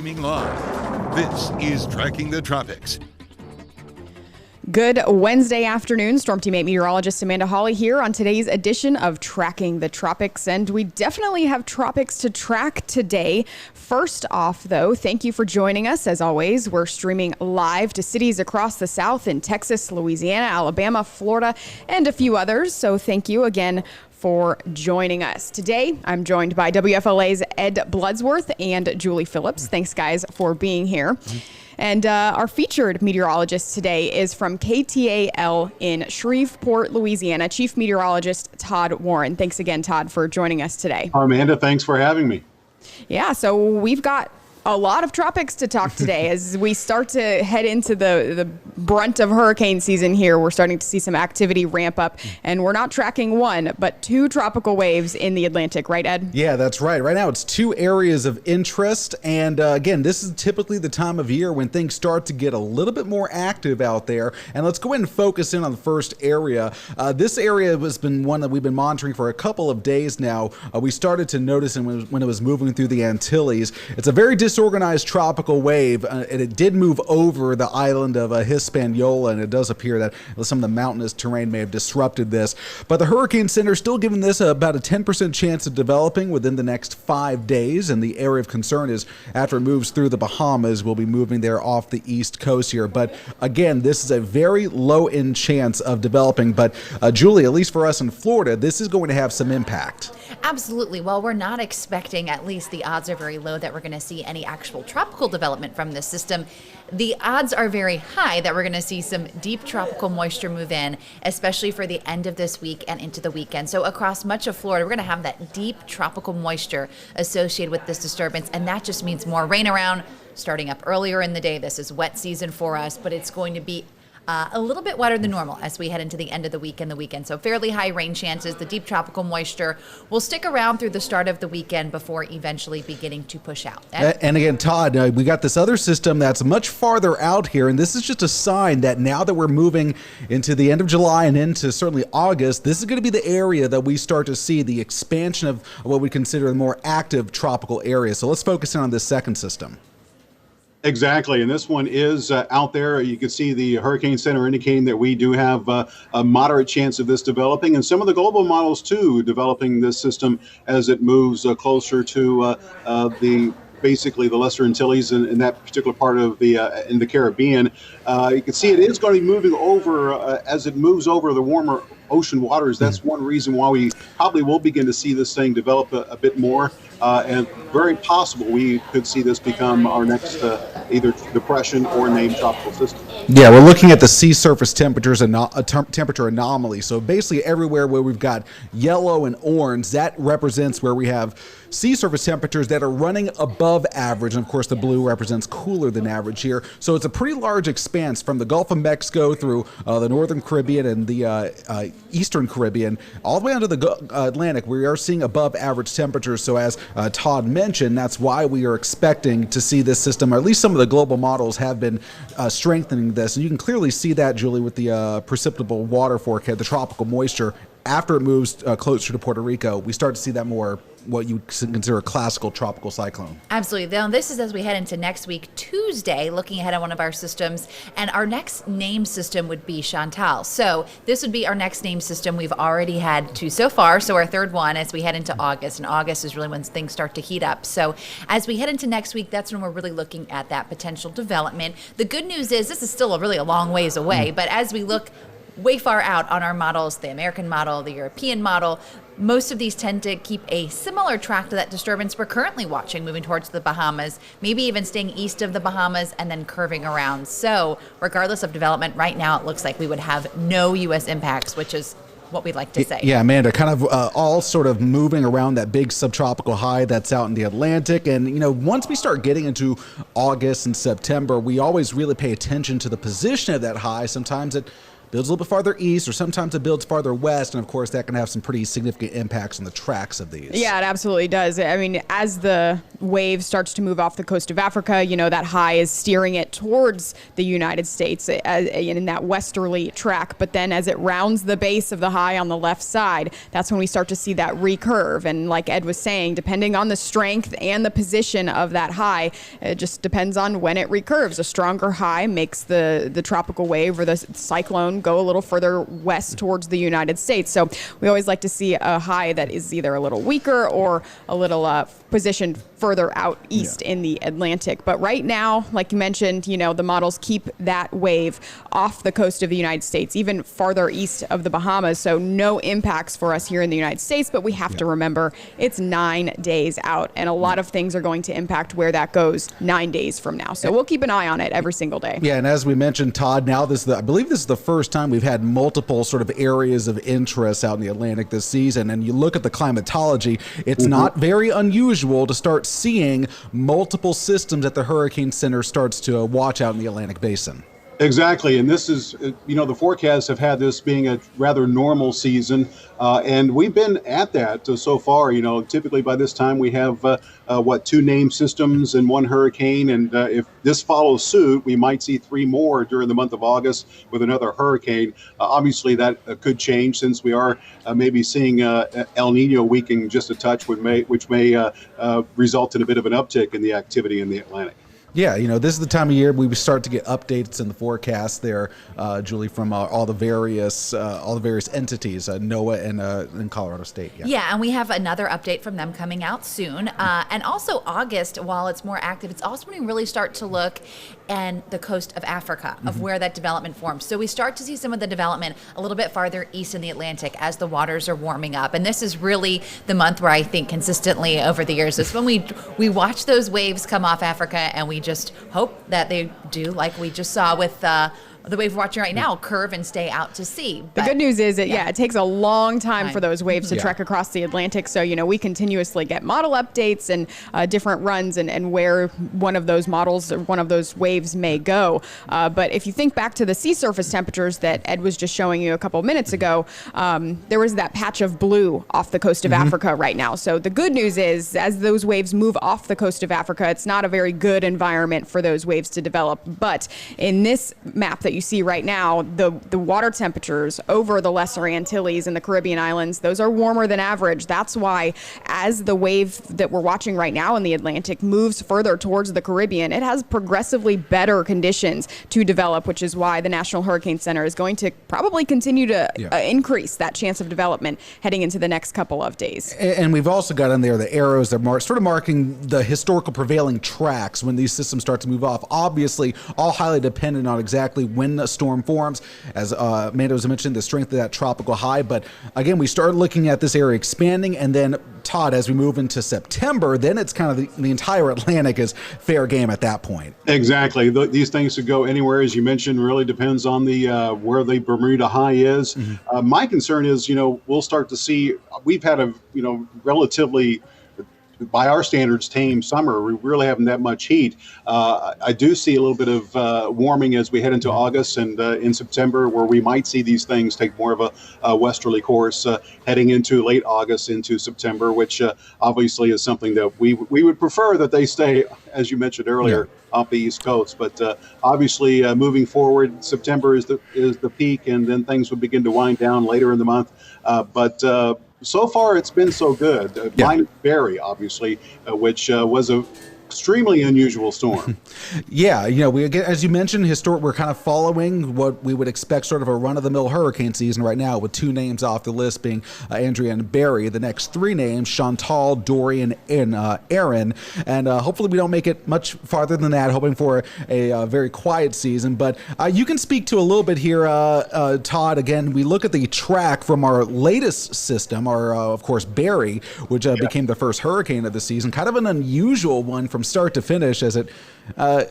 Streaming live. This is Tracking the Tropics. Good Wednesday afternoon. Storm Team 8 meteorologist Amanda Hawley here on today's edition of Tracking the Tropics. And we definitely have tropics to track today. First off, though, thank you for joining us. As always, we're streaming live to cities across the South in Texas, Louisiana, Alabama, Florida, and a few others. So thank you again for joining us. Today, I'm joined by WFLA's Ed Bloodsworth and Julie Phillips. Thanks, guys, for being here. And our featured meteorologist today is from KTAL in Shreveport, Louisiana, Chief Meteorologist Todd Warren. Thanks again, Todd, for joining us today. Amanda, thanks for having me. Yeah, so we've got a lot of tropics to talk today as we start to head into the brunt of hurricane season here. We're starting to see some activity ramp up, and we're not tracking one, but two tropical waves in the Atlantic, right, Ed? Yeah, that's right. Right now it's two areas of interest, and again, this is typically the time of year when things start to get a little bit more active out there. And let's go ahead and focus in on the first area. This area has been one that we've been monitoring for a couple of days now. We started to notice it when it was moving through the Antilles. It's a very disorganized tropical wave, and it did move over the island of Hispaniola, and it does appear that some of the mountainous terrain may have disrupted this. But the Hurricane Center is still giving this about a 10% chance of developing within the next 5 days, and the area of concern is after it moves through the Bahamas, we'll be moving there off the east coast here. But again, this is a very low-end chance of developing. But Julie, at least for us in Florida, this is going to have some impact. Absolutely. Well, we're not expecting, at least the odds are very low, that we're going to see any actual tropical development from this system. The odds are very high that we're going to see some deep tropical moisture move in, especially for the end of this week and into the weekend. So across much of Florida, we're going to have that deep tropical moisture associated with this disturbance, and that just means more rain around starting up earlier in the day. This is wet season for us, but it's going to be a little bit wetter than normal as we head into the end of the week and the weekend. So fairly high rain chances. The deep tropical moisture will stick around through the start of the weekend before eventually beginning to push out. And again, Todd, we got this other system that's much farther out here, and this is just a sign that now that we're moving into the end of July and into certainly August, this is going to be the area that we start to see the expansion of what we consider a more active tropical area. So let's focus in on this second system. Exactly, and this one is out there. You can see the Hurricane Center indicating that we do have a moderate chance of this developing, and some of the global models too developing this system as it moves closer to basically the Lesser Antilles in that particular part of the in the Caribbean. You can see it is going to be moving over as it moves over the warmer ocean waters. That's one reason why we probably will begin to see this thing develop a bit more, and very possible we could see this become our next either depression or named tropical system. Yeah, we're looking at the sea surface temperatures and temperature anomaly. So basically everywhere where we've got yellow and orange, that represents where we have sea surface temperatures that are running above average. And of course, the blue represents cooler than average here. So it's a pretty large expanse from the Gulf of Mexico through the Northern Caribbean and the Eastern Caribbean, all the way onto the Atlantic. We are seeing above average temperatures. So as Todd mentioned, that's why we are expecting to see this system, or at least some of the global models have been strengthening this. And you can clearly see that, Julie, with the precipitable water forecast, the tropical moisture. After it moves closer to Puerto Rico, we start to see that more what you consider a classical tropical cyclone. Absolutely. Now, this is as we head into next week, Tuesday, looking ahead at one of our systems, and our next name system would be Chantal. So this would be our next name system. We've already had two so far, so our third one as we head into August, and August is really when things start to heat up. So as we head into next week, that's when we're really looking at that potential development. The good news is this is still really a long ways away, but as we look way far out on our models, the American model, the European model, most of these tend to keep a similar track to that disturbance we're currently watching, moving towards the Bahamas, maybe even staying east of the Bahamas and then curving around. So regardless of development, right now it looks like we would have no U.S. impacts, which is what we'd like to say. Yeah, Amanda, kind of all sort of moving around that big subtropical high that's out in the Atlantic. And, you know, once we start getting into August and September, we always really pay attention to the position of that high. Sometimes it builds a little bit farther east, or sometimes it builds farther west. And of course, that can have some pretty significant impacts on the tracks of these. Yeah, it absolutely does. I mean, as the wave starts to move off the coast of Africa, that high is steering it towards the United States in that westerly track. But then as it rounds the base of the high on the left side, that's when we start to see that recurve. And like Ed was saying, depending on the strength and the position of that high, it just depends on when it recurves. A stronger high makes the tropical wave or the cyclone go a little further west towards the United States. So we always like to see a high that is either a little weaker or a little positioned further out east in the Atlantic. But right now, like you mentioned, the models keep that wave off the coast of the United States, even farther east of the Bahamas. So no impacts for us here in the United States, but we have to remember it's 9 days out, and a lot of things are going to impact where that goes 9 days from now. So we'll keep an eye on it every single day. Yeah, and as we mentioned, Todd, now I believe this is the first time we've had multiple sort of areas of interest out in the Atlantic this season. And you look at the climatology, it's not very unusual to start seeing multiple systems that the Hurricane Center starts to watch out in the Atlantic Basin. Exactly, and this is, the forecasts have had this being a rather normal season, and we've been at that so far. Typically by this time we have, 2 named systems and 1 hurricane, and if this follows suit, we might see 3 more during the month of August with another hurricane. Obviously, that could change since we are maybe seeing El Nino weakening just a touch, which may result in a bit of an uptick in the activity in the Atlantic. Yeah, this is the time of year we start to get updates in the forecast there, Julie, from all the various entities, NOAA and Colorado State. Yeah, and we have another update from them coming out soon. And also August, while it's more active, it's also when we really start to look and the coast of Africa, of where that development forms. So we start to see some of the development a little bit farther east in the Atlantic as the waters are warming up. And this is really the month where I think consistently over the years is when we watch those waves come off Africa, and we just hope that they do, like we just saw with the wave we're watching right now, curve and stay out to sea. The good news is it takes a long time for those waves to trek across the Atlantic. So, we continuously get model updates and different runs and where one of those models or one of those waves may go. But if you think back to the sea surface temperatures that Ed was just showing you a couple minutes ago, there was that patch of blue off the coast of Africa right now. So the good news is as those waves move off the coast of Africa, it's not a very good environment for those waves to develop. But in this map that you see right now, the water temperatures over the Lesser Antilles and the Caribbean islands, those are warmer than average. That's why as the wave that we're watching right now in the Atlantic moves further towards the Caribbean, it has progressively better conditions to develop, which is why the National Hurricane Center is going to probably continue to increase that chance of development heading into the next couple of days. And we've also got in there the arrows that sort of marking the historical prevailing tracks when these systems start to move off. Obviously, all highly dependent on exactly when a storm forms. As Amanda was mentioning, the strength of that tropical high. But again, we start looking at this area expanding, and then Todd, as we move into September, then it's kind of the entire Atlantic is fair game at that point. Exactly. These things could go anywhere, as you mentioned. Really depends on the where the Bermuda high is. My concern is, we'll start to see. We've had a relatively, by our standards, tame summer. We really haven't that much heat. I do see a little bit of warming as we head into August and in September, where we might see these things take more of a westerly course heading into late August into September, which obviously is something that we would prefer that they stay, as you mentioned earlier, off the East Coast. But obviously, moving forward, September is the peak, and then things would begin to wind down later in the month. But so far, it's been so good. Minus Barry, obviously, which was a extremely unusual storm. Yeah, we again, as you mentioned, we're kind of following what we would expect, sort of a run-of-the-mill hurricane season right now, with 2 names off the list being Andrea and Barry. The next 3 names, Chantal, Dorian, and Aaron. And hopefully we don't make it much farther than that, hoping for a very quiet season. But you can speak to a little bit here, Todd. Again, we look at the track from our latest system, of course, Barry, which became the first hurricane of the season. Kind of an unusual one from from start to finish as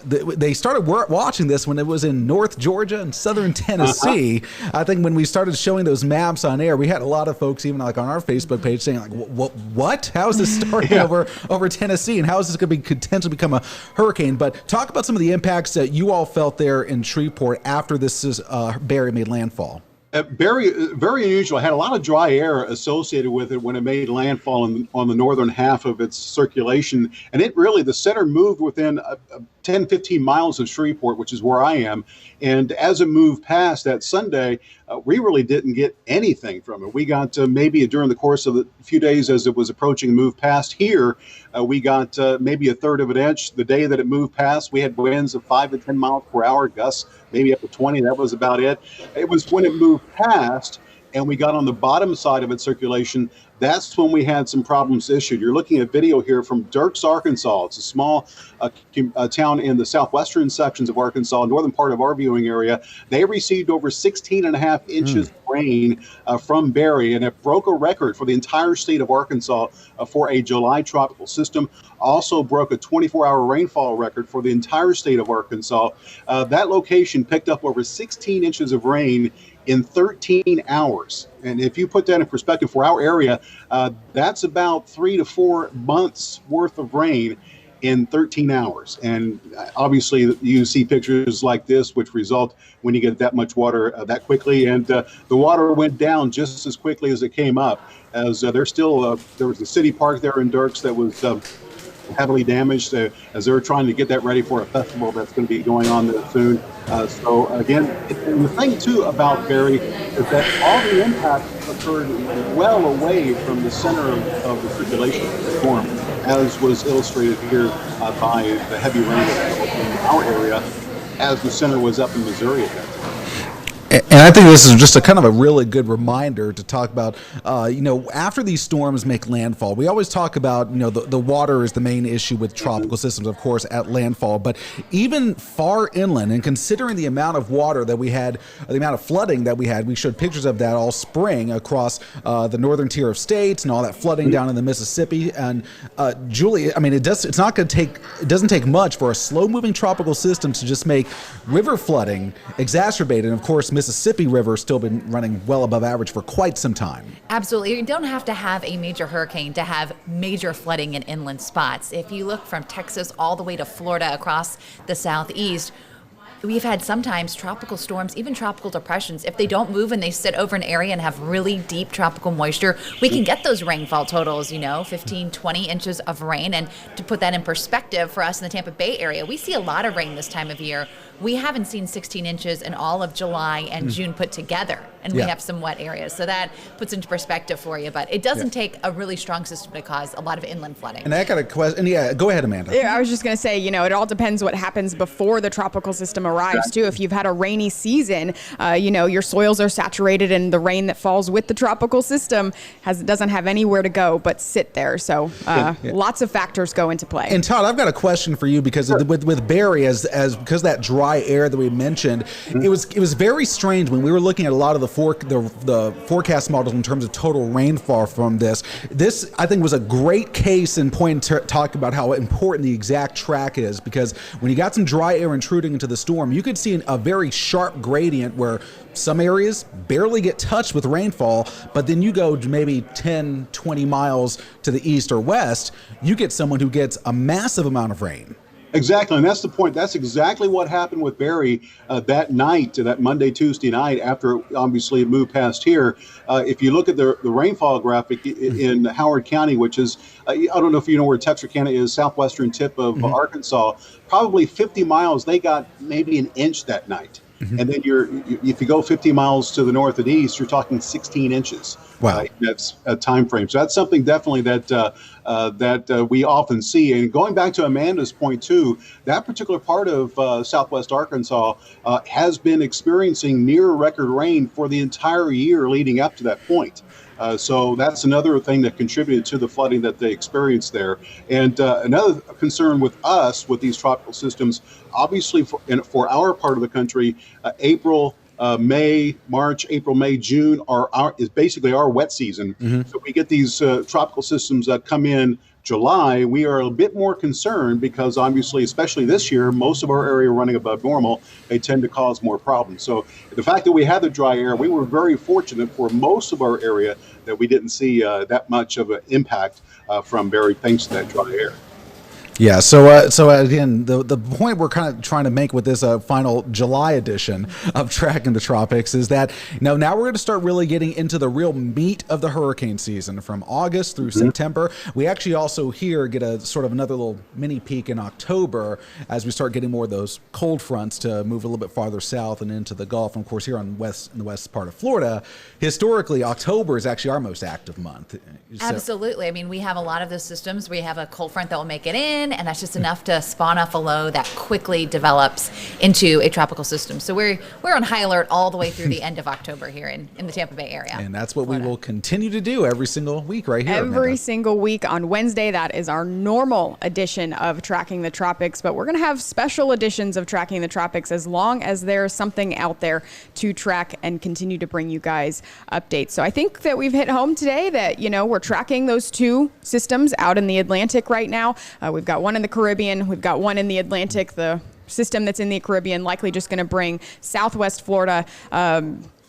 they started watching this when it was in North Georgia and Southern Tennessee. I think when we started showing those maps on air, we had a lot of folks even like on our Facebook page saying like, what? How is this starting over Tennessee, and how is this going to potentially become a hurricane? But talk about some of the impacts that you all felt there in Shreveport after this Barry made landfall. Very unusual. It had a lot of dry air associated with it when it made landfall on the northern half of its circulation. And the center moved within 10, 15 miles of Shreveport, which is where I am. And as it moved past that Sunday, we really didn't get anything from it. We got maybe during the course of the few days as it was approaching, moved past here, we got maybe a third of an inch. The day that it moved past, we had winds of 5 to 10 miles per hour, gusts maybe up to 20. That was about it. It was when it moved past and we got on the bottom side of its circulation, that's when we had some problems issued. You're looking at video here from Dirks, Arkansas. It's a small town in the southwestern sections of Arkansas, northern part of our viewing area. They received over 16 and a half inches of rain from Barry, and it broke a record for the entire state of Arkansas for a July tropical system. Also broke a 24-hour rainfall record for the entire state of Arkansas. That location picked up over 16 inches of rain in 13 hours. And if you put that in perspective for our area, that's about 3 to 4 months worth of rain in 13 hours. And obviously you see pictures like this, which result when you get that much water that quickly. And the water went down just as quickly as it came up, as there was a city park there in Dirks that was heavily damaged as they're trying to get that ready for a festival that's going to be going on there soon. So again, and the thing too about Barry is that all the impacts occurred well away from the center of the circulation of the storm, as was illustrated here by the heavy rain in our area, as the center was up in Missouri at that time. And I think this is just a kind of a really good reminder to talk about, after these storms make landfall, we always talk about, the water is the main issue with tropical systems, of course, at landfall. But even far inland, and considering the amount of water that we had, the amount of flooding that we had, we showed pictures of that all spring across the northern tier of states and all that flooding down in the Mississippi. And Julie, I mean, it doesn't take much for a slow-moving tropical system to just make river flooding exacerbated. And of course, Mississippi River has still been running well above average for quite some time. Absolutely. You don't have to have a major hurricane to have major flooding in inland spots. If you look from Texas all the way to Florida across the southeast, we've had sometimes tropical storms, even tropical depressions. If they don't move and they sit over an area and have really deep tropical moisture, we can get those rainfall totals, 15, 20 inches of rain. And to put that in perspective for us in the Tampa Bay area, we see a lot of rain this time of year. We haven't seen 16 inches in all of July and June put together, and we have some wet areas. So that puts into perspective for you. But it doesn't take a really strong system to cause a lot of inland flooding. And I got a question. Yeah, go ahead, Amanda. Yeah, I was just going to say, it all depends what happens before the tropical system arrives, too. If you've had a rainy season, your soils are saturated, and the rain that falls with the tropical system doesn't have anywhere to go but sit there. So lots of factors go into play. And Todd, I've got a question for you because with Barry, because that dry air that we mentioned, it was very strange when we were looking at a lot of the forecast models in terms of total rainfall from this. This, I think, was a great case in point to talk about how important the exact track is, because when you got some dry air intruding into the storm, you could see a very sharp gradient where some areas barely get touched with rainfall, but then you go maybe 10, 20 miles to the east or west, you get someone who gets a massive amount of rain. Exactly, and that's the point. That's exactly what happened with Barry that night, that Monday, Tuesday night, after obviously it moved past here. If you look at the rainfall graphic in Howard County, which is, I don't know if you know where Texarkana is, southwestern tip of Arkansas, probably 50 miles, they got maybe an inch that night. And then if you go 50 miles to the north and east, you're talking 16 inches. Wow. That's a time frame. So that's something definitely that we often see. And going back to Amanda's point too, that particular part of southwest Arkansas has been experiencing near record rain for the entire year leading up to that point. So that's another thing that contributed to the flooding that they experienced there. And another concern with us with these tropical systems, obviously for our part of the country, April, March, April, May, June is basically our wet season. So we get these tropical systems that come in July, we are a bit more concerned because obviously, especially this year, most of our area running above normal, they tend to cause more problems. So the fact that we had the dry air, we were very fortunate for most of our area that we didn't see that much of an impact from Barry thanks to that dry air. Yeah, so again, the point we're kind of trying to make with this final July edition of Tracking the Tropics is that now we're going to start really getting into the real meat of the hurricane season from August through September. We actually also here get a sort of another little mini peek in October as we start getting more of those cold fronts to move a little bit farther south and into the Gulf. And of course, here in the west part of Florida, historically, October is actually our most active month. Absolutely. I mean, we have a lot of those systems. We have a cold front that will make it in, and that's just enough to spawn off a low that quickly develops into a tropical system. So we're on high alert all the way through the end of October here in the Tampa Bay area. And that's what we will continue to do every single week right here. Every single week on Wednesday. That is our normal edition of Tracking the Tropics, but we're going to have special editions of Tracking the Tropics as long as there's something out there to track and continue to bring you guys updates. So I think that we've hit home today that, we're tracking those two systems out in the Atlantic right now. We've got one in the Caribbean. We've got one in the Atlantic. The system that's in the Caribbean likely just going to bring southwest Florida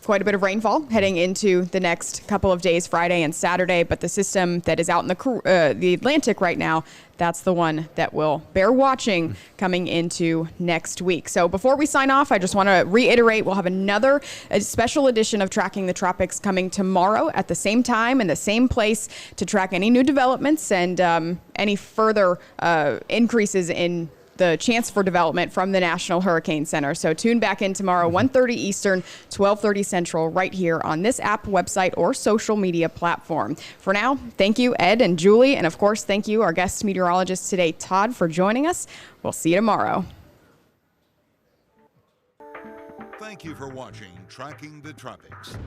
quite a bit of rainfall heading into the next couple of days, Friday and Saturday. But the system that is out in the Atlantic right now, that's the one that will bear watching coming into next week. So before we sign off, I just want to reiterate, we'll have another special edition of Tracking the Tropics coming tomorrow at the same time and the same place to track any new developments and any further increases in the chance for development from the National Hurricane Center. So tune back in tomorrow, 1:30 Eastern, 12:30 Central, right here on this app, website, or social media platform. For now, thank you, Ed and Julie, and of course, thank you, our guest meteorologist today, Todd, for joining us. We'll see you tomorrow. Thank you for watching Tracking the Tropics.